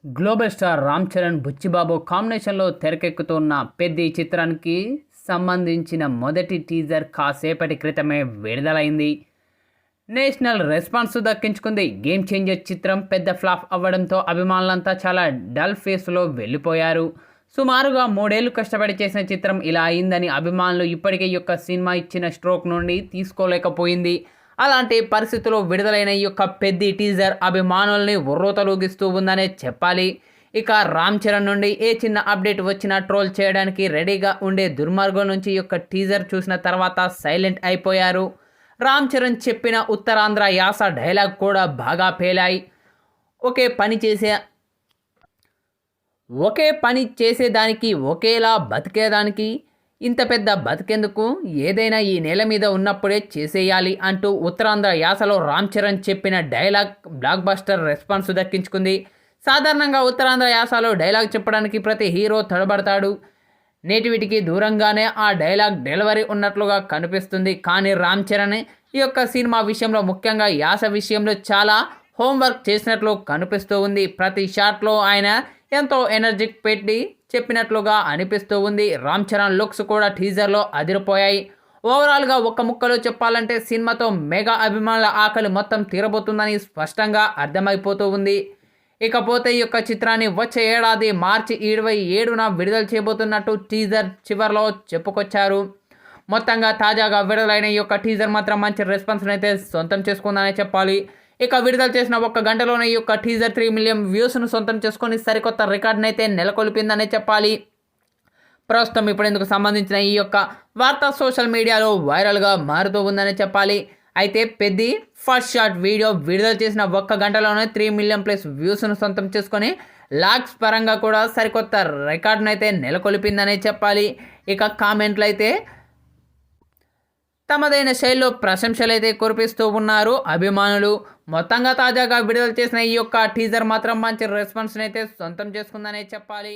Global star Ram Charan Buchibabu కాంబినేషన్లో తెరకెక్కుతున్న పెద్ద ఈ చిత్రానికి సంబంధించిన మొదటి టీజర్ కాసేపటి క్రితమే విడుదలైంది. నేషనల్ రెస్పాన్స్ దక్కించుకుంది. గేమ్ చేంజర్ చిత్రం పెద్ద ఫ్లాప్ అవ్వడంతో అభిమానులంతా చాలా డల్ ఫేస్లో వెళ్ళిపోయారు. సుమారుగా 3 ఏళ్లు కష్టపడి చేసిన చిత్రం ఇలా అయిందని అభిమానులు ఇప్పటికే ఈ యొక్క సినిమా ఇచ్చిన స్ట్రోక్ నుండి తీసుకోలేకపోయింది. అలాంటి పరిస్థితుల్లో విడుదలైన ఈ యొక్క పెద్ద టీజర్ అభిమానుల్ని ఉర్రూతలూగిస్తూ ఉందనే చెప్పాలి. ఇక రామ్ చరణ్ నుండి ఏ చిన్న అప్డేట్ వచ్చినా ట్రోల్ చేయడానికి రెడీగా ఉండే దుర్మార్గం నుంచి ఈ యొక్క టీజర్ చూసిన తర్వాత సైలెంట్ అయిపోయారు. రామ్ చరణ్ చెప్పిన ఉత్తరాంధ్ర యాస డైలాగ్ కూడా బాగా పేలాయి. ఒకే పని చేసేదానికి ఒకేలా బతికేదానికి ఇంత పెద్ద బతికేందుకు, ఏదైనా ఈ నేల మీద ఉన్నప్పుడే చేసేయాలి అంటూ ఉత్తరాంధ్ర యాసలో రామ్ చరణ్ చెప్పిన డైలాగ్ బ్లాక్ బస్టర్ రెస్పాన్స్ దక్కించుకుంది. సాధారణంగా ఉత్తరాంధ్ర యాసలో డైలాగ్ చెప్పడానికి ప్రతి హీరో తడబడతాడు. నేటివిటికి దూరంగానే ఆ డైలాగ్ డెలివరీ ఉన్నట్లుగా కనిపిస్తుంది. కానీ రామ్ చరణ్ ఈ యొక్క సినిమా విషయంలో, ముఖ్యంగా యాస విషయంలో చాలా హోంవర్క్ చేసినట్లు కనిపిస్తూ ఉంది. ప్రతి షాట్లో ఆయన ఎంతో ఎనర్జీ పెట్టి చెప్పినట్లుగా అనిపిస్తూ ఉంది. రామ్ చరణ్ లుక్స్ కూడా టీజర్లో అదిరిపోయాయి. ఓవరాల్గా ఒక్క ముక్కలో చెప్పాలంటే సినిమాతో మెగా అభిమానుల ఆకలి మొత్తం తీరబోతుందని స్పష్టంగా అర్థమైపోతూ ఉంది. ఇకపోతే ఈ యొక్క చిత్రాన్ని వచ్చే ఏడాది మార్చి 27న విడుదల చేయబోతున్నట్టు టీజర్ చివరిలో చెప్పుకొచ్చారు. మొత్తంగా తాజాగా విడుదలైన ఈ యొక్క టీజర్ మాత్రం మంచి రెస్పాన్స్ని అయితే సొంతం చేసుకుందనే చెప్పాలి. ఇక విడుదల చేసిన 1 గంటలోనే ఈ యొక్క టీజర్ 3 మిలియన్ వ్యూస్ను సొంతం చేసుకొని సరికొత్త రికార్డును అయితే నెలకొల్పిందనే చెప్పాలి. ప్రస్తుతం ఇప్పుడు ఇందుకు సంబంధించిన ఈ యొక్క వార్త సోషల్ మీడియాలో వైరల్గా మారుతూ ఉందని చెప్పాలి. అయితే పెద్ది ఫస్ట్ షాట్ వీడియో విడుదల చేసిన 1 గంటలోనే 3 మిలియన్ ప్లస్ వ్యూస్ను సొంతం చేసుకొని లాక్స్ పరంగా కూడా సరికొత్త రికార్డును అయితే నెలకొల్పిందనే చెప్పాలి. ఇక కామెంట్లు అయితే తమదైన శైలిలో ప్రశంసలైతే కురిపిస్తూ ఉన్నారు అభిమానులు. మొత్తంగా తాజాగా విడుదల చేసిన ఈ యొక్క టీజర్ మాత్రం మంచి రెస్పాన్స్ని అయితే సొంతం చేసుకుందనే చెప్పాలి.